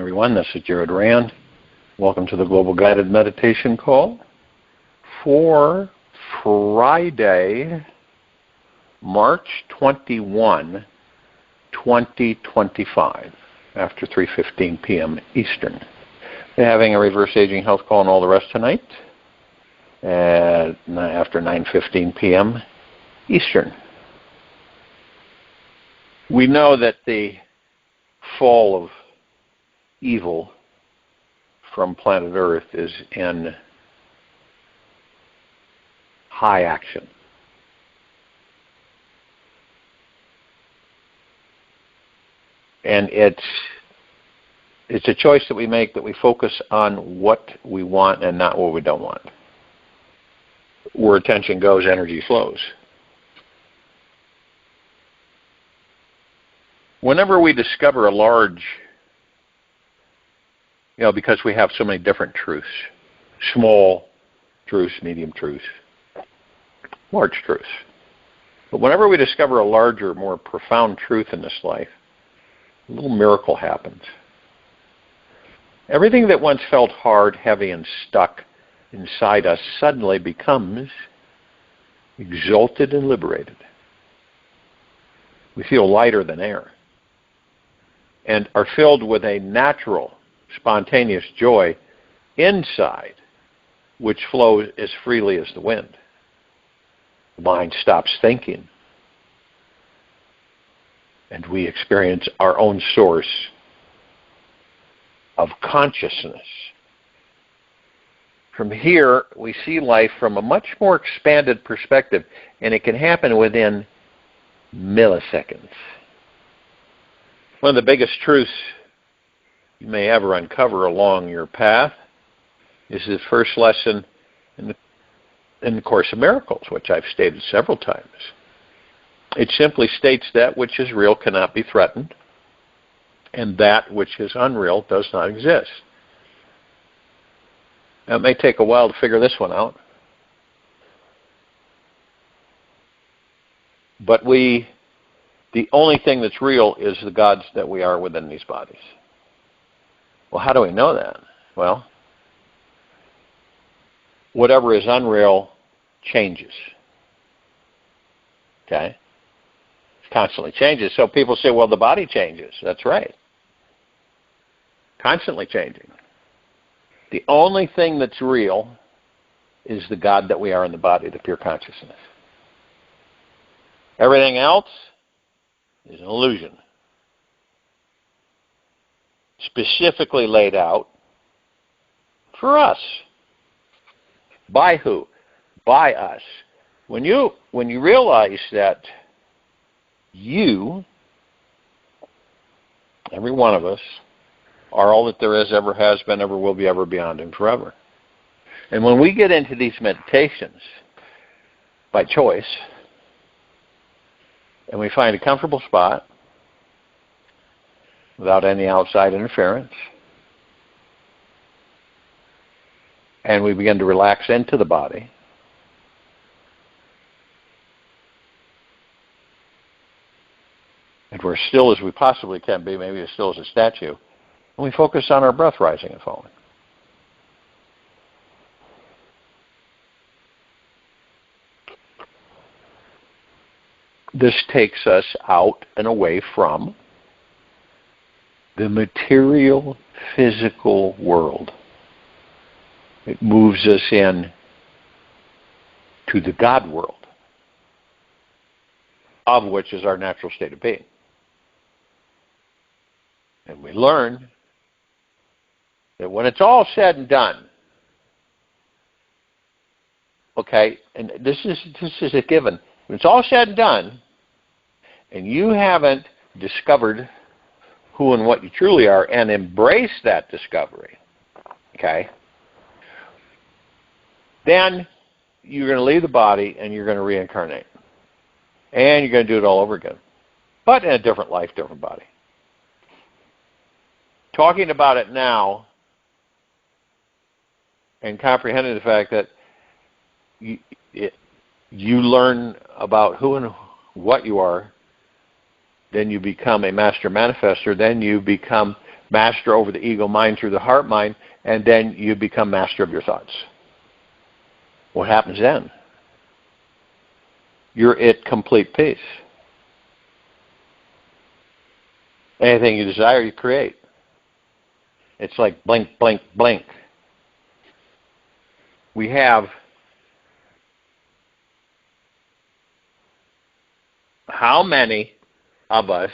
everyone. This is Jared Rand. Welcome to the Global Guided Meditation Call for Friday, March 21, 2025, after 3:15 p.m. Eastern. We're having a reverse aging health call and all the rest tonight after 9:15 p.m. Eastern. We know that the fall of evil from planet Earth is in high action. And it's a choice that we make, that we focus on what we want and not what we don't want. Where attention goes, energy flows. Whenever we discover a large, because we have so many different truths, small truths, medium truths, large truths. But whenever we discover a larger, more profound truth in this life, a little miracle happens. Everything that once felt hard, heavy, and stuck inside us suddenly becomes exalted and liberated. We feel lighter than air and are filled with a natural, spontaneous joy inside, which flows as freely as the wind. The mind stops thinking, and we experience our own source of consciousness. From here, we see life from a much more expanded perspective, and it can happen within milliseconds. One of the biggest truths you may ever uncover along your path is the first lesson in the Course of Miracles, which I've stated several times. It simply states that which is real cannot be threatened, and that which is unreal does not exist. Now, it may take a while to figure this one out, but the only thing that's real is the gods that we are within these bodies. Well, how do we know that? Well, whatever is unreal changes. Okay? It constantly changes. So people say, well, the body changes. That's right. Constantly changing. The only thing that's real is the God that we are in the body, the pure consciousness. Everything else is an illusion. Specifically laid out for us. By who? By us. When you realize that you, every one of us, are all that there is, ever has been, ever will be, ever beyond, and forever. And when we get into these meditations by choice, and we find a comfortable spot without any outside interference, and we begin to relax into the body, and we're as still as we possibly can be, maybe as still as a statue, and we focus on our breath rising and falling. This takes us out and away from the material, physical world. It moves us in to the God world, of which is our natural state of being. And we learn that when it's all said and done, okay, and this is a given, when it's all said and done, and you haven't discovered who and what you truly are and embrace that discovery, okay, then you're going to leave the body and you're going to reincarnate. And you're going to do it all over again. But in a different life, different body. Talking about it now and comprehending the fact that you learn about who and what you are, then you become a master manifester, then you become master over the ego mind through the heart mind, and then you become master of your thoughts. What happens then? You're at complete peace. Anything you desire, you create. It's like blink, blink, blink. We have how many of us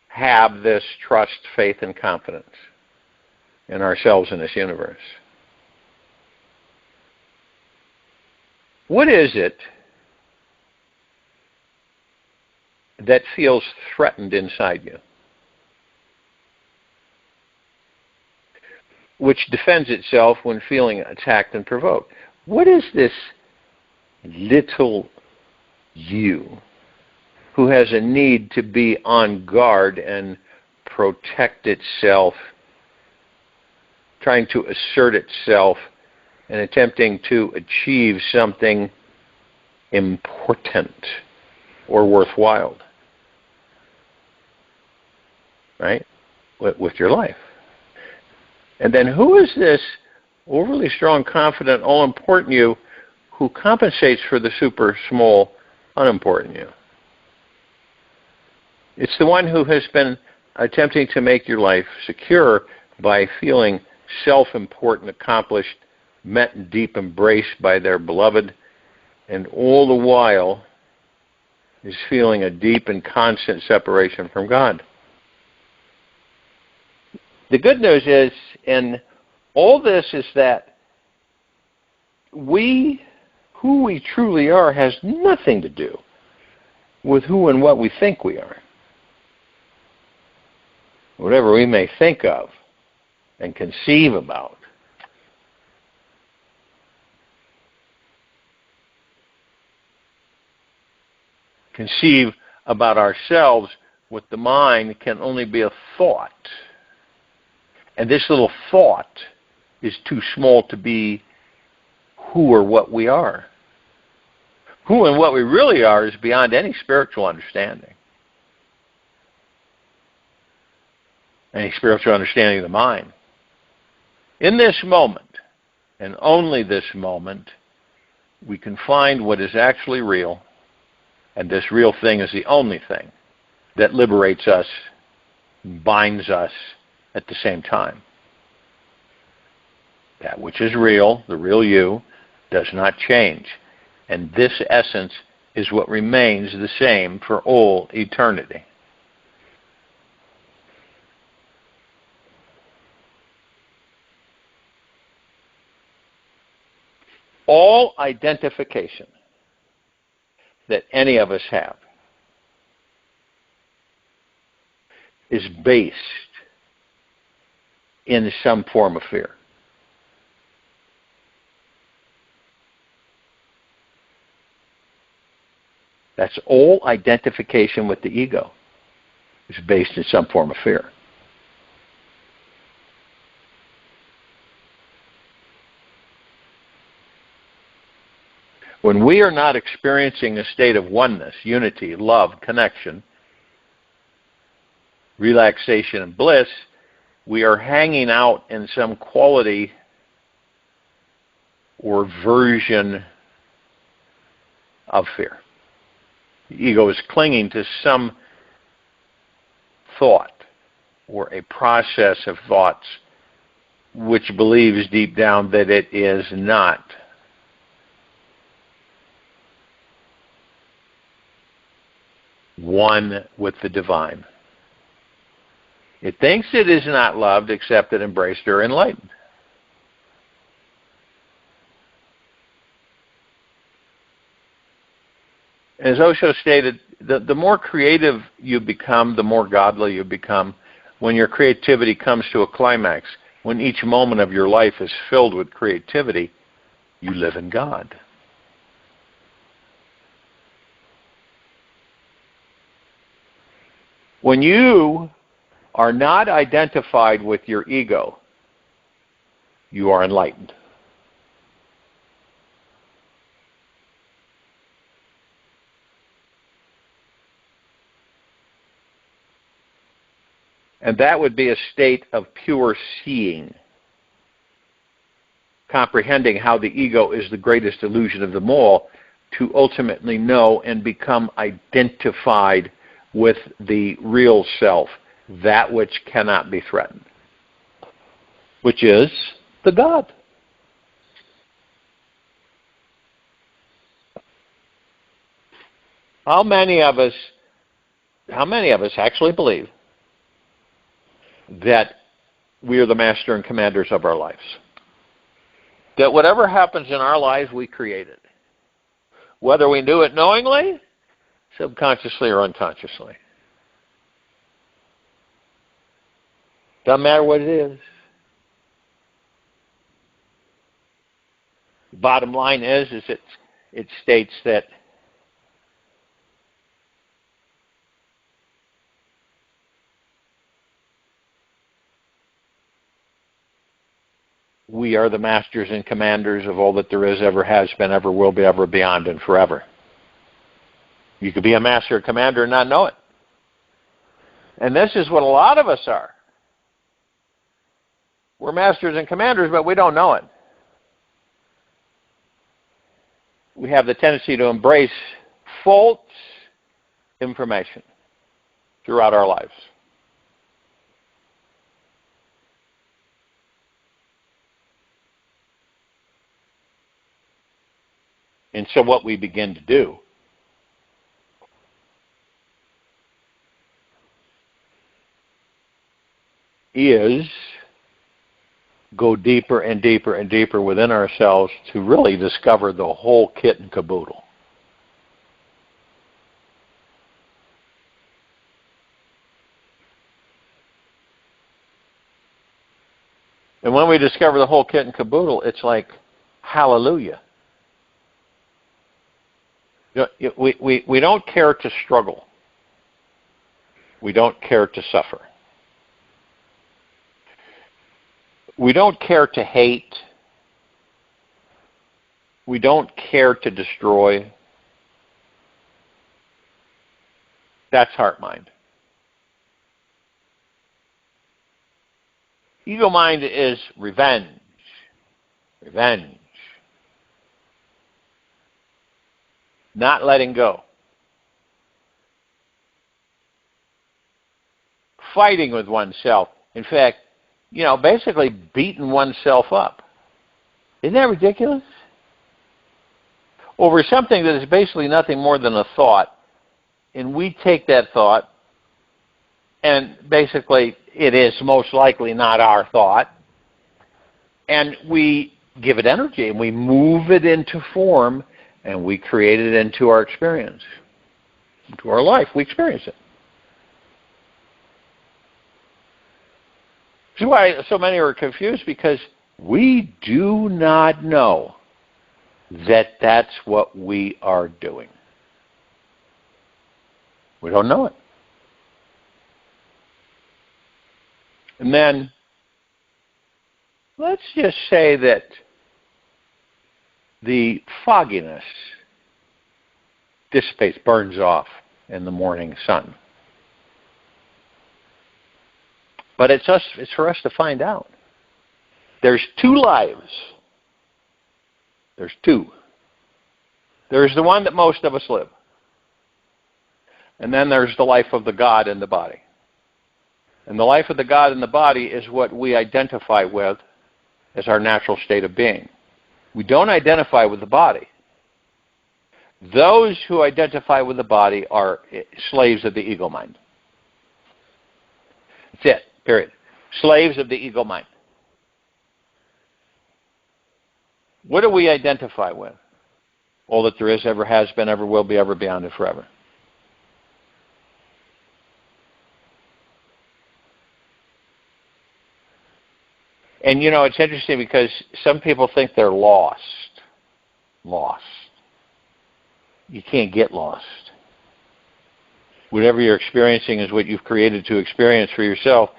have this trust, faith, and confidence in ourselves in this universe? What is it that feels threatened inside you, which defends itself when feeling attacked and provoked? What is this little you who has a need to be on guard and protect itself, trying to assert itself and attempting to achieve something important or worthwhile, right, with your life? And then who is this overly strong, confident, all-important you who compensates for the super small, unimportant you? It's the one who has been attempting to make your life secure by feeling self-important, accomplished, met in deep embrace by their beloved, and all the while is feeling a deep and constant separation from God. The good news is, in all this, is that who we truly are has nothing to do with who and what we think we are. Whatever we may think of and conceive about, conceive about ourselves with the mind can only be a thought. And this little thought is too small to be who or what we are. Who and what we really are is beyond any spiritual understanding. Any spiritual understanding of the mind. In this moment, and only this moment, we can find what is actually real, and this real thing is the only thing that liberates us, binds us at the same time. That which is real, the real you, does not change. And this essence is what remains the same for all eternity. All identification that any of us have is based in some form of fear. That's all identification with the ego is based in some form of fear. When we are not experiencing a state of oneness, unity, love, connection, relaxation, and bliss, we are hanging out in some quality or version of fear. The ego is clinging to some thought or a process of thoughts which believes deep down that it is not one with the divine. It thinks it is not loved, accepted, embraced, or enlightened. As Osho stated, the more creative you become, the more godly you become. When your creativity comes to a climax, when each moment of your life is filled with creativity, you live in God. When you are not identified with your ego, you are enlightened. And that would be a state of pure seeing, comprehending how the ego is the greatest illusion of them all, to ultimately know and become identified with the real self, that which cannot be threatened, which is the God. How many of us actually believe that we are the master and commanders of our lives? That whatever happens in our lives, we create it. Whether we do it knowingly, subconsciously, or unconsciously. Doesn't matter what it is. The bottom line is it states that we are the masters and commanders of all that there is, ever has been, ever will be, ever beyond, and forever. You could be a master or commander and not know it. And this is what a lot of us are. We're masters and commanders, but we don't know it. We have the tendency to embrace false information throughout our lives. And so what we begin to do is go deeper and deeper and deeper within ourselves to really discover the whole kit and caboodle. And when we discover the whole kit and caboodle, it's like, hallelujah. You know, we don't care to struggle. We don't care to suffer. We don't care to hate. We don't care to destroy. That's heart mind. Ego mind is revenge. Revenge. Not letting go. Fighting with oneself. In fact, basically beating oneself up. Isn't that ridiculous? Over something that is basically nothing more than a thought, and we take that thought, and basically it is most likely not our thought, and we give it energy, and we move it into form, and we create it into our experience, into our life. We experience it. This is why so many are confused, because we do not know that that's what we are doing. We don't know it. And then, let's just say that the fogginess dissipates, burns off in the morning sun. But it's for us to find out. There's two lives. There's two. There's the one that most of us live. And then there's the life of the God in the body. And the life of the God in the body is what we identify with as our natural state of being. We don't identify with the body. Those who identify with the body are slaves of the ego mind. That's it, period. Slaves of the ego mind. What do we identify with? All that there is, ever has been, ever will be, ever beyond, and forever. And it's interesting because some people think they're lost. Lost. You can't get lost. Whatever you're experiencing is what you've created to experience for yourself,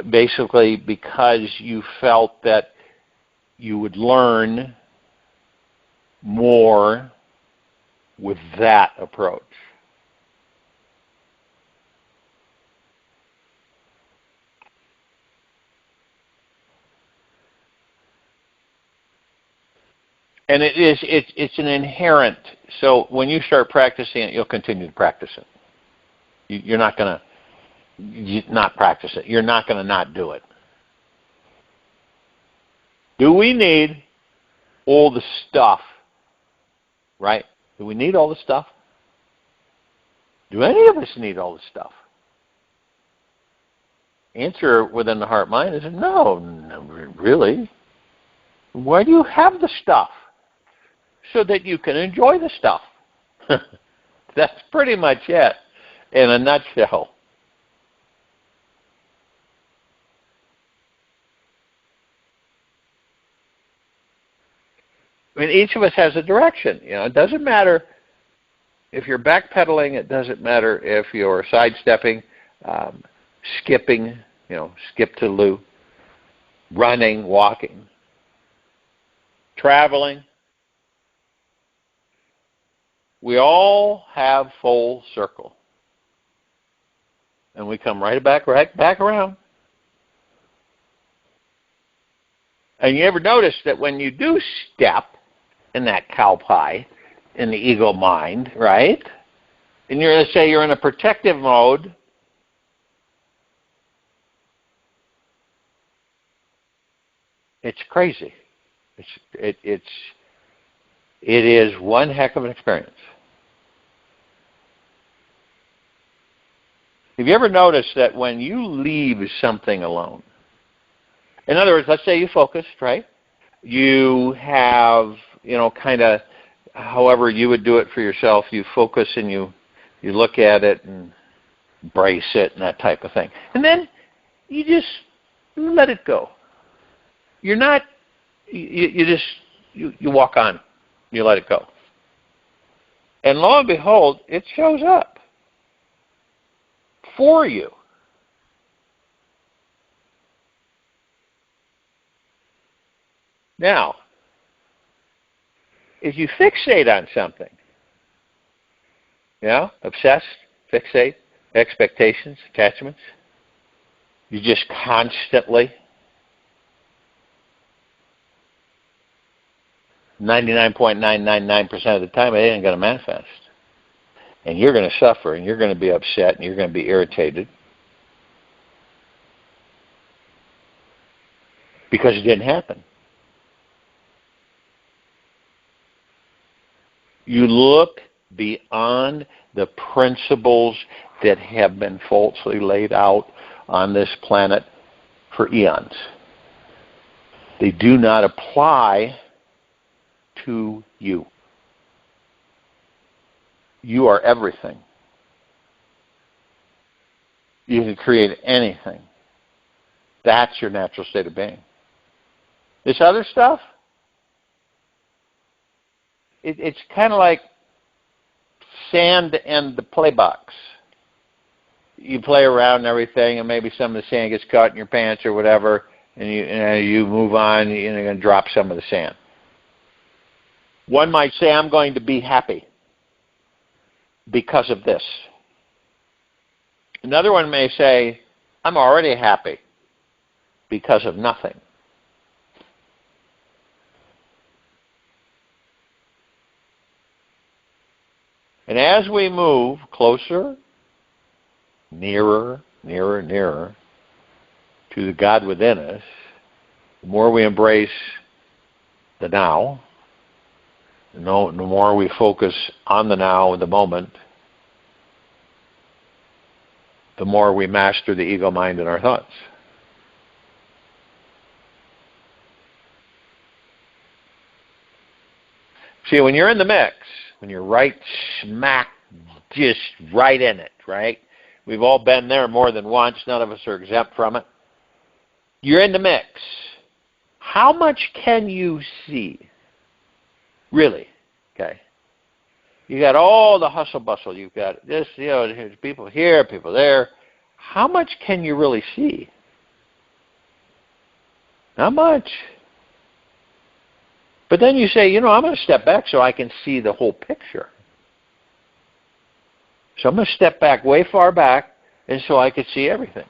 basically because you felt that you would learn more with that approach. And it's an inherent, so when you start practicing it, you'll continue to practice it. You're not going to not practice it. You're not going to not do it. Do we need all the stuff? Right? Do we need all the stuff? Do any of us need all the stuff? Answer within the heart mind is no, really. Why do you have the stuff? So that you can enjoy the stuff. That's pretty much it in a nutshell. I mean, each of us has a direction. It doesn't matter if you're backpedaling. It doesn't matter if you're sidestepping, skipping, skip to Lou, running, walking, traveling. We all have full circle. And we come right back around. And you ever notice that when you do step in that cow pie, in the ego mind, right? And you're going to say you're in a protective mode. It's crazy. It is one heck of an experience. Have you ever noticed that when you leave something alone, in other words, let's say you focused, right? You have, kind of, however you would do it for yourself, you focus and you look at it and embrace it and that type of thing. And then you just let it go. You're not, you walk on. You let it go. And lo and behold, it shows up for you. Now, if you fixate on something, obsessed, fixate, expectations, attachments, you just constantly 99.999% of the time, it ain't going to manifest. And you're going to suffer, and you're going to be upset, and you're going to be irritated. Because it didn't happen. You look beyond the principles that have been falsely laid out on this planet for eons. They do not apply to you. You are everything. You can create anything. That's your natural state of being. This other stuff, it's kind of like sand and the play box. You play around and everything, and maybe some of the sand gets caught in your pants or whatever, and you move on, and you're going to drop some of the sand. One might say, I'm going to be happy because of this. Another one may say, I'm already happy because of nothing. And as we move closer, nearer, nearer, nearer to the God within us, the more we embrace the now, the more we focus on the now, the moment, the more we master the ego mind and our thoughts. See, when you're in the mix, when you're right smack, just right in it, right? We've all been there more than once. None of us are exempt from it. You're in the mix. How much can you see? Really? Okay. You got all the hustle bustle. You've got this, there's people here, people there. How much can you really see? Not much. But then you say, I'm going to step back so I can see the whole picture. So I'm going to step back way far back, and so I could see everything.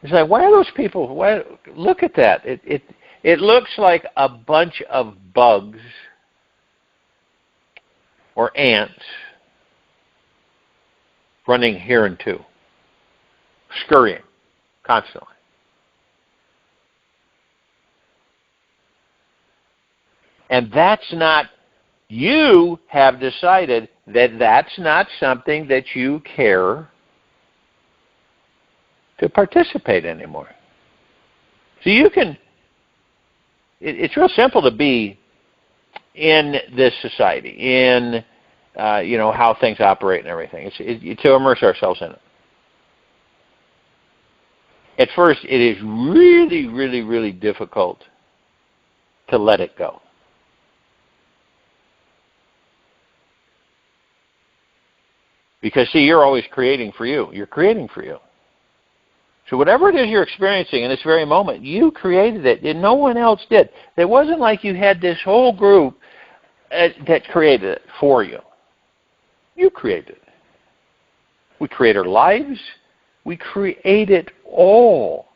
It's like, why are those people? Look at that. It looks like a bunch of bugs or ants running here and to, scurrying constantly. And that's not, you have decided that that's not something that you care to participate anymore. So you can, it's real simple to be in this society, in how things operate and everything. It's to immerse ourselves in it. At first, it is really, really, really difficult to let it go. Because, see, you're always creating for you. You're creating for you. So whatever it is you're experiencing in this very moment, you created it, and no one else did. It wasn't like you had this whole group that created it for you. You created it. We create our lives. We create it all.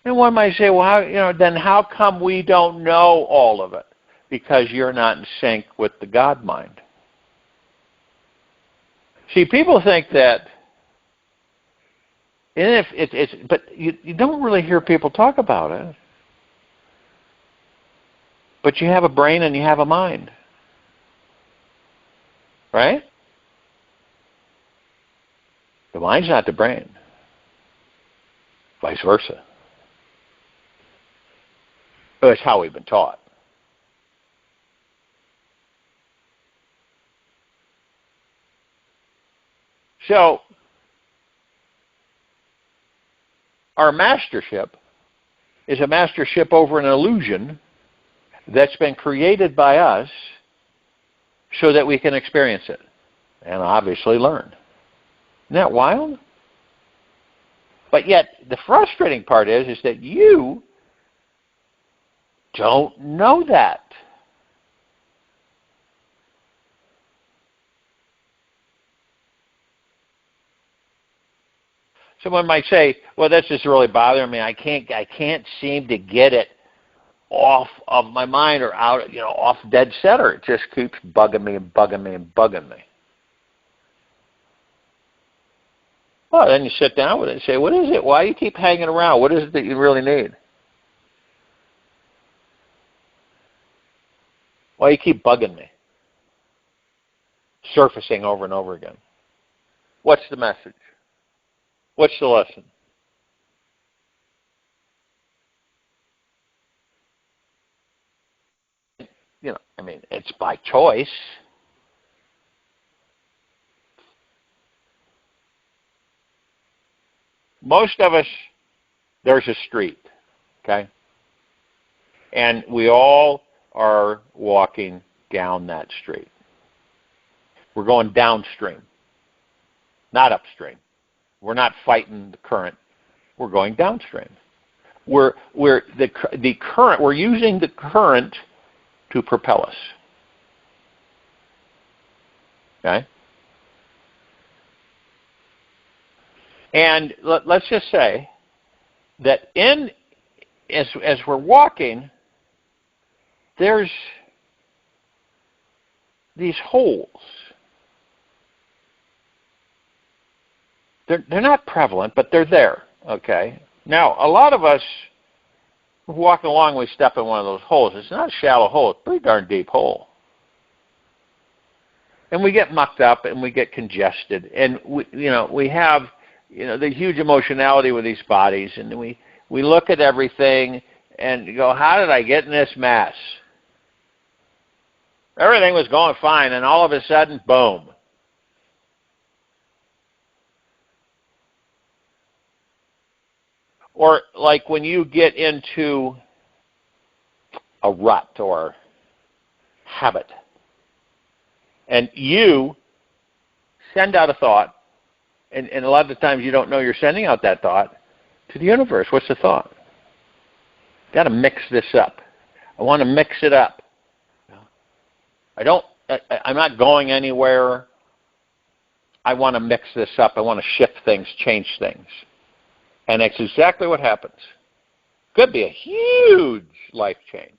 And one might say, well, then how come we don't know all of it? Because you're not in sync with the God mind. See, people think that, and but you don't really hear people talk about it. But you have a brain and you have a mind. Right? The mind's not the brain. Vice versa. That's how we've been taught. So, our mastership is a mastership over an illusion that's been created by us so that we can experience it and obviously learn. Isn't that wild? But yet, the frustrating part is that you don't know that. Someone might say, well, that's just really bothering me. I can't seem to get it off of my mind or out, off dead center. It just keeps bugging me and bugging me and bugging me. Well, then you sit down with it and say, what is it? Why do you keep hanging around? What is it that you really need? Why do you keep bugging me? Surfacing over and over again. What's the message? What's the lesson? It's by choice. Most of us, there's a street, okay? And we all are walking down that street. We're going downstream, not upstream. We're not fighting the current. We're going downstream. We're using the current to propel us. Okay? And let's just say that as we're walking, there's these holes. They're not prevalent, but they're there, okay? Now, a lot of us, walking along, we step in one of those holes. It's not a shallow hole. It's a pretty darn deep hole. And we get mucked up and we get congested. And, we have, the huge emotionality with these bodies. And we look at everything and go, how did I get in this mess? Everything was going fine, and all of a sudden, boom. Or like when you get into a rut or habit, and you send out a thought, and a lot of the times you don't know you're sending out that thought to the universe. What's the thought? Got to mix this up. I want to mix it up. I'm not going anywhere. I want to mix this up. I want to shift things, change things. And that's exactly what happens. Could be a huge life change.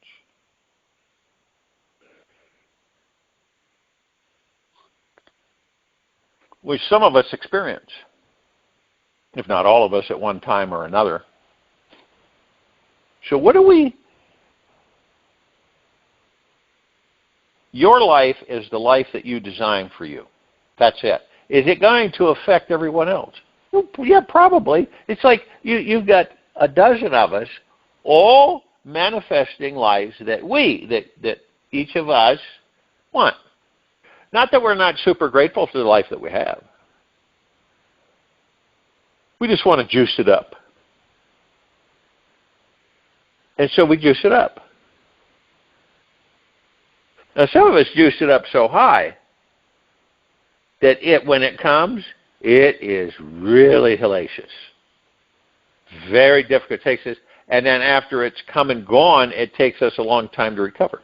Which some of us experience, if not all of us at one time or another. So what do we... Your life is the life that you design for you. That's it. Is it going to affect everyone else? Well, yeah, probably. It's like you've got a dozen of us all manifesting lives that each of us want. Not that we're not super grateful for the life that we have. We just want to juice it up. And so we juice it up. Now some of us juice it up so high that when it comes, it is really hellacious. Very difficult. It takes us, and then after it's come and gone, it takes us a long time to recover.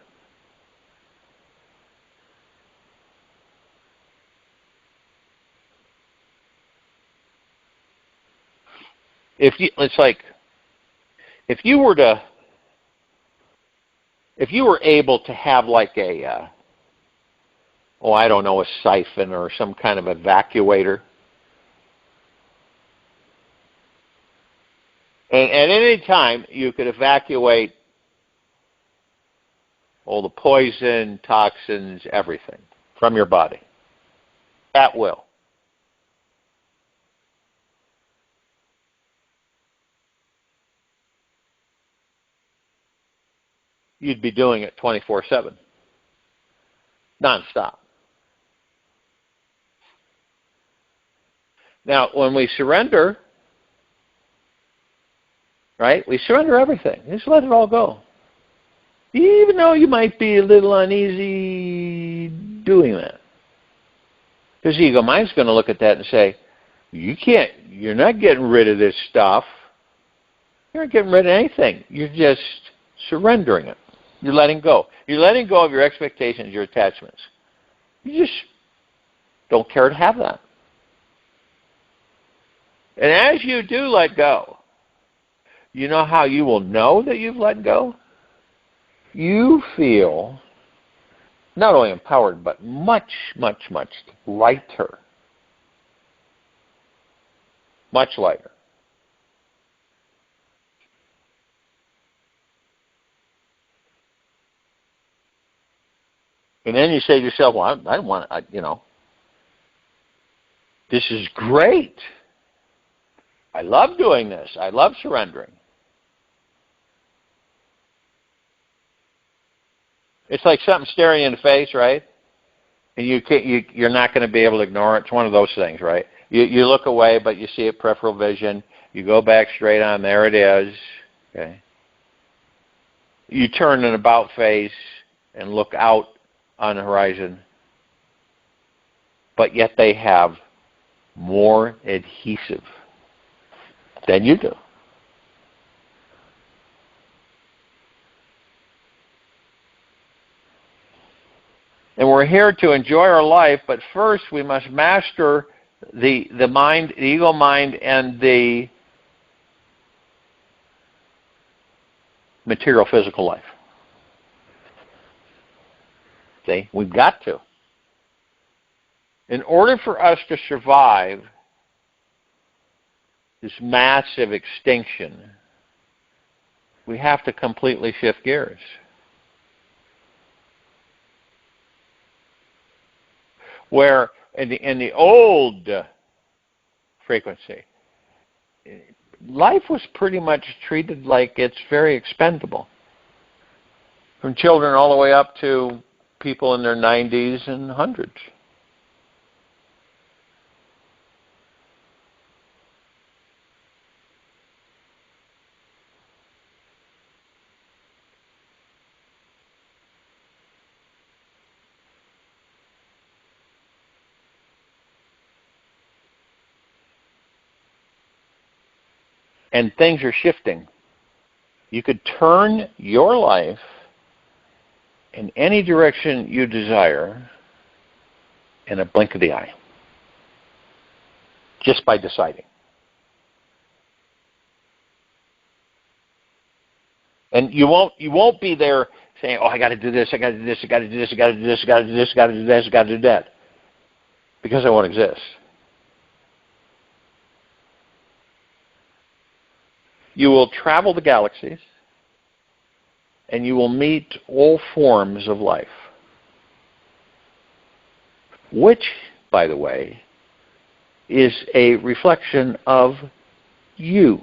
It's like if you were able to have like a I don't know, a siphon or some kind of evacuator, and at any time you could evacuate all the poison, toxins, everything from your body at will. You'd be doing it 24/7, nonstop. Now, when we surrender, right, we surrender everything. Just let it all go. Even though you might be a little uneasy doing that. Because the ego mind's going to look at that and say, you're not getting rid of this stuff. You're not getting rid of anything. You're just surrendering it. You're letting go. You're letting go of your expectations, your attachments. You just don't care to have that. And as you do let go, you know how you will know that you've let go? You feel not only empowered, but much, much, much lighter. Much lighter. And then you say to yourself, well, I don't want, this is great. I love doing this. I love surrendering. It's like something staring you in the face, right? And you're not going to be able to ignore it. It's one of those things, right? You look away, but you see it peripheral vision. You go back straight on. There it is. Okay. You turn an about face and look out on the horizon. But yet they have more adhesive than you do. And we're here to enjoy our life, but first we must master the mind, the ego mind, and the material physical life. See, we've got to. In order for us to survive this massive extinction, we have to completely shift gears. Where in the old frequency, life was pretty much treated like it's very expendable. From children all the way up to people in their 90s and 100s. And things are shifting. You could turn your life in any direction you desire in a blink of the eye. Just by deciding. And you won't be there saying, oh, I got to do this, I got to do this, I got to do this, I got to do this, I got to do this, I got to do this, I got to do that. Because I won't exist. You will travel the galaxies, and you will meet all forms of life. Which, by the way, is a reflection of you.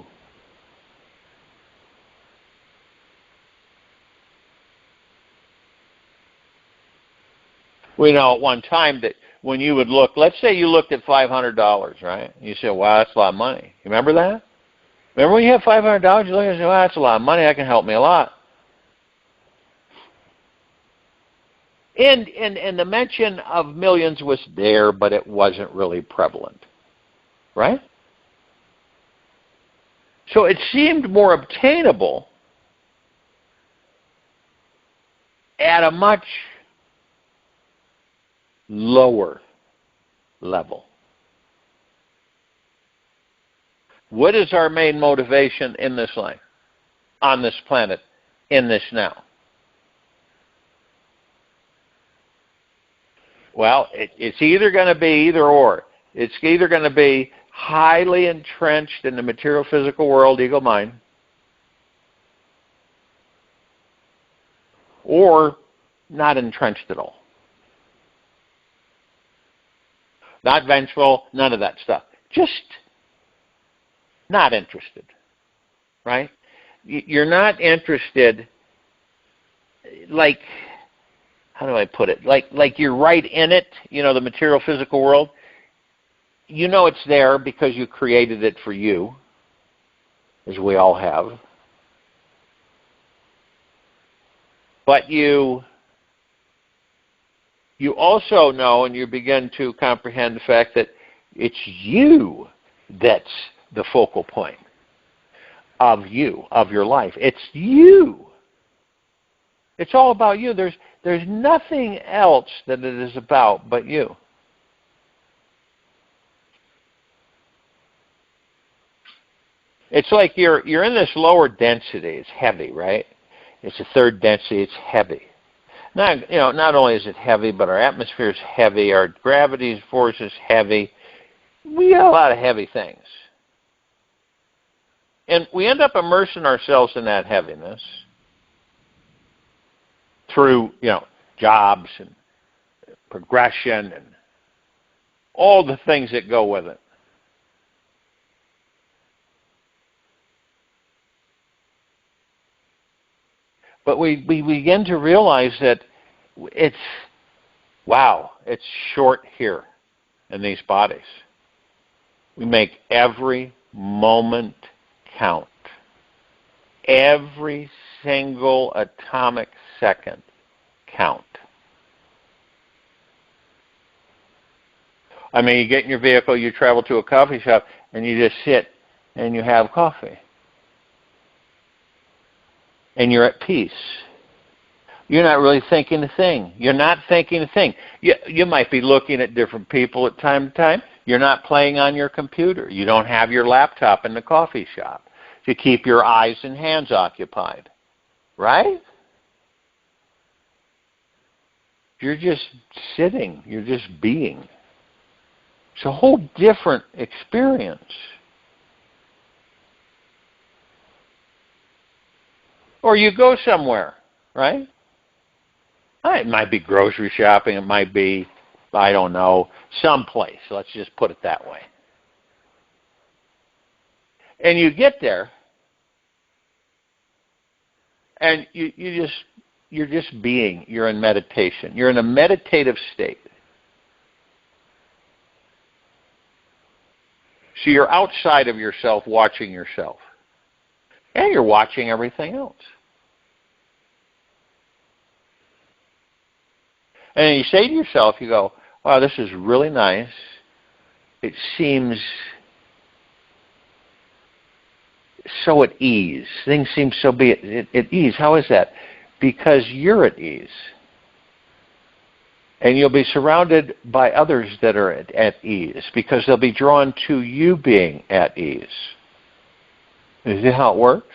We know at one time that when you would look, let's say you looked at $500, right? You said, wow, that's a lot of money. You remember that? Remember when you have $500, you look and say, wow, that's a lot of money, that can help me a lot. And the mention of millions was there, but it wasn't really prevalent. Right? So it seemed more obtainable at a much lower level. What is our main motivation in this life, on this planet, in this now? Well, it's either going to be either or. It's either going to be highly entrenched in the material physical world, ego mind, or not entrenched at all. Not vengeful, none of that stuff. Just not interested, right? You're not interested, like, how do I put it? Like you're right in it, you know, the material physical world. You know it's there because you created it for you, as we all have. But you also know, and you begin to comprehend the fact that it's you that's the focal point of you, of your life. It's you. It's all about you. There's nothing else that it is about but you. It's like you're in this lower density. It's heavy, right? It's a third density. It's heavy. Not only is it heavy, but our atmosphere is heavy. Our gravity force is heavy. We got a lot of heavy things. And we end up immersing ourselves in that heaviness through, jobs and progression and all the things that go with it. But we begin to realize that it's short here in these bodies. We make every moment count. Every single atomic second count. I mean, you get in your vehicle, you travel to a coffee shop, and you just sit and you have coffee. And you're at peace. You're not really thinking a thing. You're not thinking a thing. You might be looking at different people at time to time. You're not playing on your computer. You don't have your laptop in the coffee shop to keep your eyes and hands occupied. Right? You're just sitting. You're just being. It's a whole different experience. Or you go somewhere, right? It might be grocery shopping. It might be, I don't know, someplace. Let's just put it that way. And you get there, and you're just being. You're in meditation. You're in a meditative state. So you're outside of yourself, watching yourself. And you're watching everything else. And you say to yourself, you go, wow, this is really nice. It seems so at ease. Things seem so at ease. How is that? Because you're at ease. And you'll be surrounded by others that are at ease because they'll be drawn to you being at ease. Is it how it works?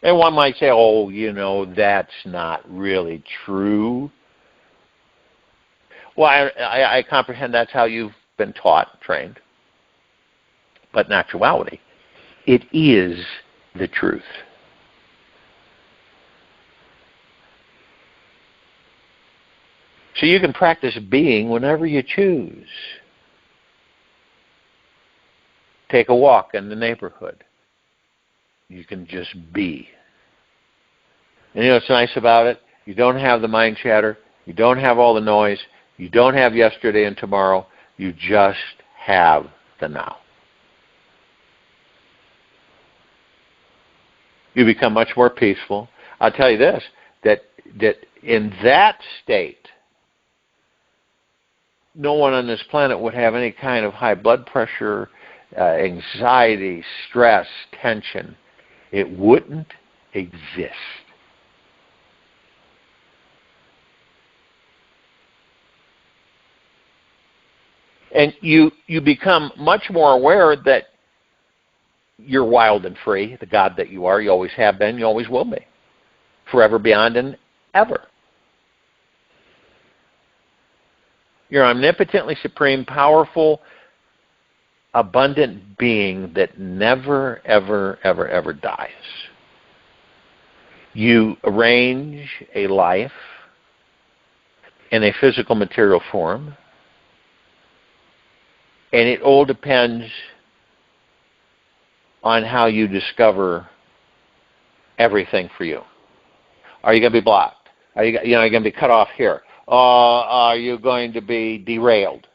And one might say, oh, that's not really true. Well, I comprehend that's how you've been taught, trained. But in actuality, it is the truth. So you can practice being whenever you choose. Take a walk in the neighborhood. You can just be. And what's nice about it? You don't have the mind chatter. You don't have all the noise. You don't have yesterday and tomorrow. You just have the now. You become much more peaceful. I'll tell you this, that in that state, no one on this planet would have any kind of high blood pressure, anxiety, stress, tension. It wouldn't exist. And you become much more aware that you're wild and free, the God that you are. You always have been, you always will be. Forever, beyond, and ever. You're omnipotently supreme, powerful, abundant being that never, ever, ever, ever dies. You arrange a life in a physical material form, and it all depends on how you discover everything for you. Are you going to be blocked? Are you going to be cut off here? Are you going to be derailed?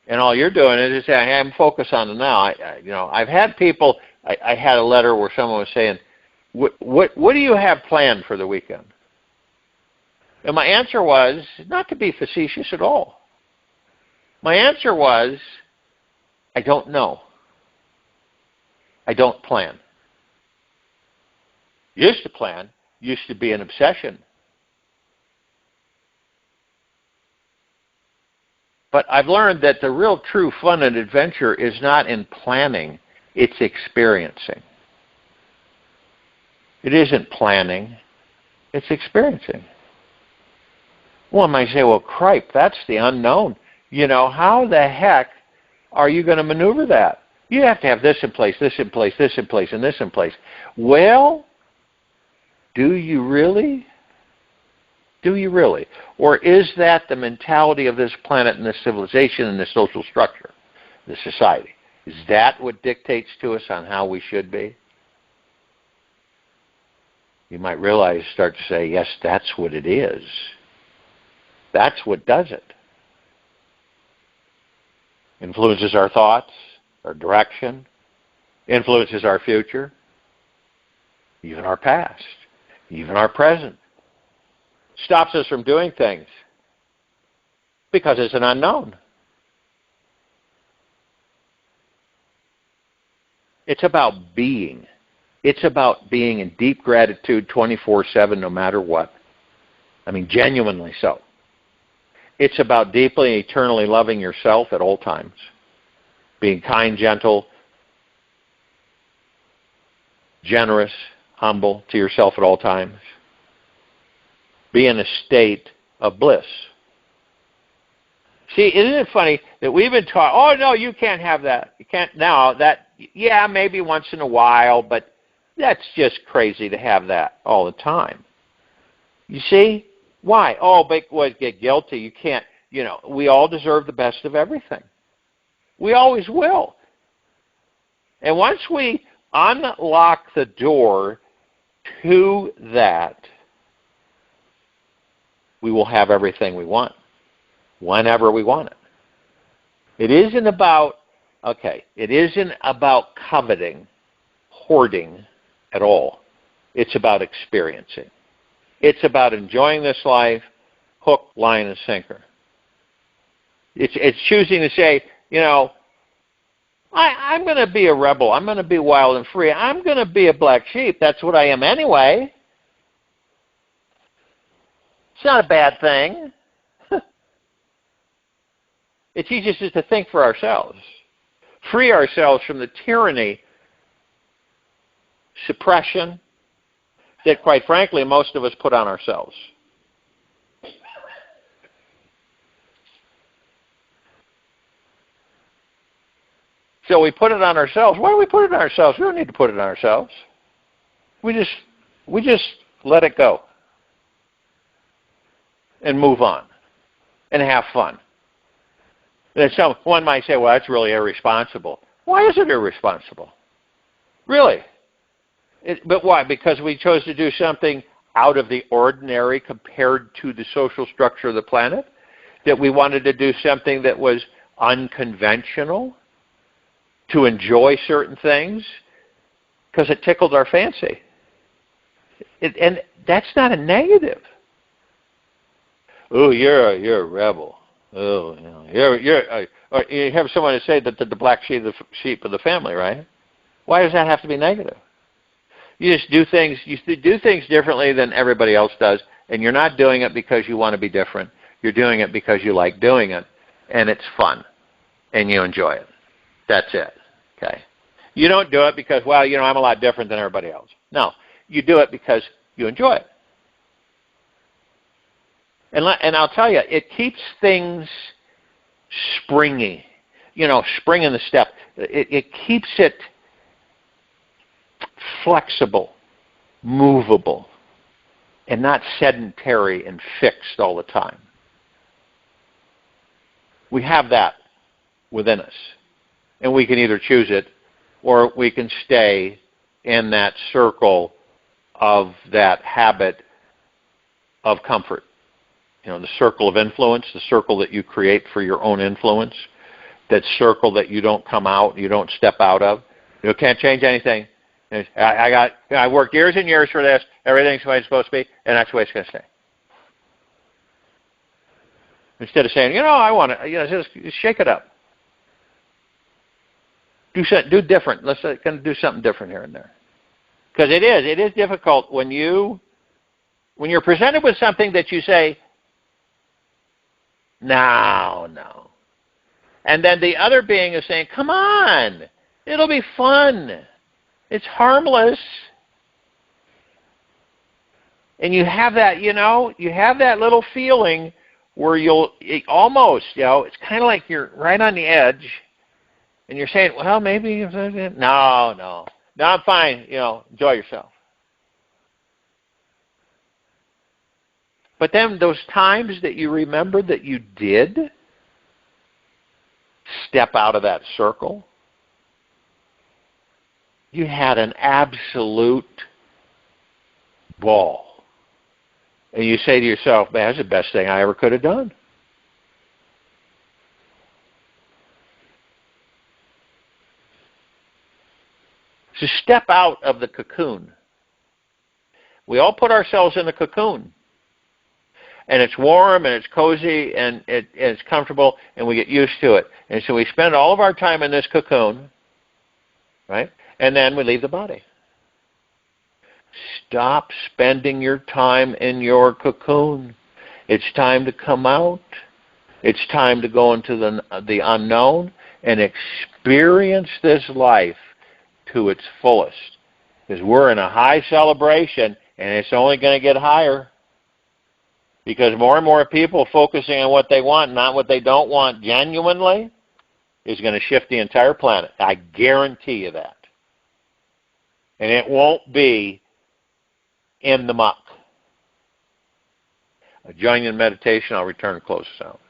And all you're doing is saying, I'm focused on the now. I've had people. I had a letter where someone was saying, "What do you have planned for the weekend?" And my answer was not to be facetious at all. My answer was, I don't know. I don't plan. Used to plan. Used to be an obsession. But I've learned that the real true fun and adventure is not in planning, it's experiencing. It isn't planning, it's experiencing. One might say, well, cripe, that's the unknown. How the heck are you going to maneuver that? You have to have this in place, this in place, this in place, and this in place. Well, do you really? Do you really? Or is that the mentality of this planet and this civilization and this social structure, this society? Is that what dictates to us on how we should be? You might start to say, yes, that's what it is. That's what does it. Influences our thoughts, our direction, influences our future, even our past, even our present. Stops us from doing things because it's an unknown. It's about being. It's about being in deep gratitude 24/7 no matter what. Genuinely so. It's about deeply and eternally loving yourself at all times. Being kind, gentle, generous, humble to yourself at all times. Be in a state of bliss. See, isn't it funny that we've been taught, oh, no, you can't have that. You can't now. Maybe once in a while, but that's just crazy to have that all the time. You see? Why? Oh, but get guilty. You can't, we all deserve the best of everything. We always will. And once we unlock the door to that, we will have everything we want, whenever we want it. It isn't about coveting, hoarding at all. It's about experiencing. It's about enjoying this life, hook, line, and sinker. It's choosing to say, I'm going to be a rebel. I'm going to be wild and free. I'm going to be a black sheep. That's what I am anyway. It's not a bad thing. It teaches us to think for ourselves. Free ourselves from the tyranny suppression that, quite frankly, most of us put on ourselves. So we put it on ourselves. Why do we put it on ourselves? We don't need to put it on ourselves. We just let it go and move on and have fun. And one might say, well, that's really irresponsible. Why is it irresponsible? Really? But why? Because we chose to do something out of the ordinary compared to the social structure of the planet? That we wanted to do something that was unconventional? To enjoy certain things? Because it tickled our fancy. And that's not a negative. Oh, you're a rebel. Oh, or you have someone say that the black sheep of the family, right? Why does that have to be negative? You just do things. You do things differently than everybody else does, and you're not doing it because you want to be different. You're doing it because you like doing it, and it's fun, and you enjoy it. That's it. Okay. You don't do it because, well, I'm a lot different than everybody else. No, you do it because you enjoy it. And I'll tell you, it keeps things springy. Spring in the step. It keeps it flexible, movable, and not sedentary and fixed all the time. We have that within us. And we can either choose it or we can stay in that circle of that habit of comfort. The circle of influence, the circle that you create for your own influence, that circle that you don't come out, you don't step out of. You can't change anything. I worked years and years for this. Everything's the way it's supposed to be, and that's the way it's going to stay. Instead of saying, I want to, just shake it up. Do different. Let's kind of do something different here and there. Because it is difficult when you're presented with something that you say, no. And then the other being is saying, come on, it'll be fun. It's harmless. And you have that, you have that little feeling where it's kind of like you're right on the edge. And you're saying, well, maybe, no, I'm fine, enjoy yourself. But then those times that you remember that you did step out of that circle, you had an absolute ball. And you say to yourself, man, that's the best thing I ever could have done. So step out of the cocoon. We all put ourselves in the cocoon. And it's warm, and it's cozy, and it's comfortable, and we get used to it. And so we spend all of our time in this cocoon, right? And then we leave the body. Stop spending your time in your cocoon. It's time to come out. It's time to go into the unknown and experience this life to its fullest. Because we're in a high celebration, and it's only going to get higher. Because more and more people focusing on what they want, not what they don't want genuinely, is going to shift the entire planet. I guarantee you that. And it won't be in the muck. I'll join you in meditation. I'll return and close this out.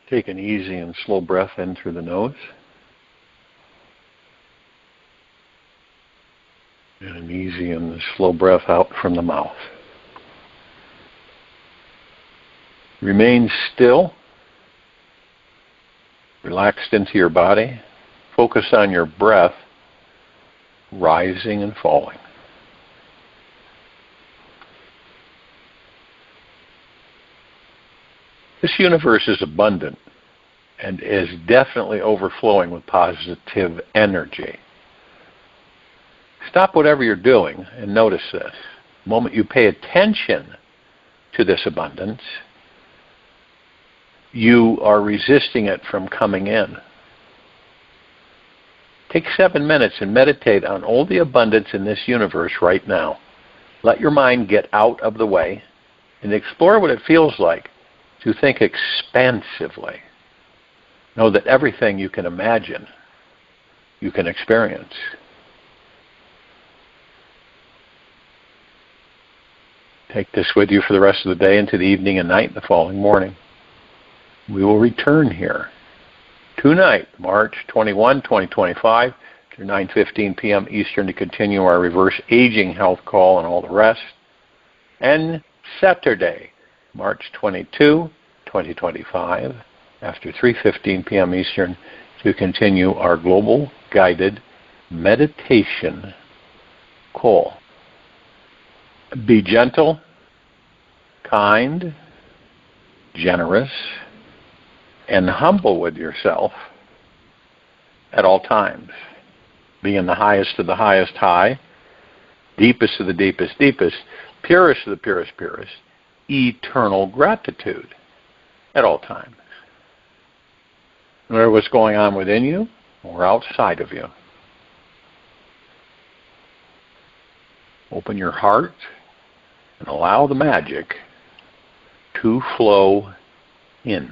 Take an easy and slow breath in through the nose. And an easy and slow breath out from the mouth. Remain still. Relaxed into your body. Focus on your breath rising and falling. This universe is abundant and is definitely overflowing with positive energy. Stop whatever you're doing and notice this. The moment you pay attention to this abundance, you are resisting it from coming in. Take 7 minutes and meditate on all the abundance in this universe right now. Let your mind get out of the way and explore what it feels like to think expansively. Know that everything you can imagine, you can experience. Take this with you for the rest of the day into the evening and night and the following morning. We will return here tonight, March 21, 2025, to 9:15 p.m. Eastern to continue our reverse aging health call and all the rest. And Saturday, March 22, 2025, after 3:15 p.m. Eastern to continue our global guided meditation call. Be gentle, kind, generous, and humble with yourself at all times. Be in the highest of the highest high, deepest of the deepest deepest, purest of the purest purest, eternal gratitude at all times. No matter what's going on within you or outside of you. Open your heart and allow the magic to flow in.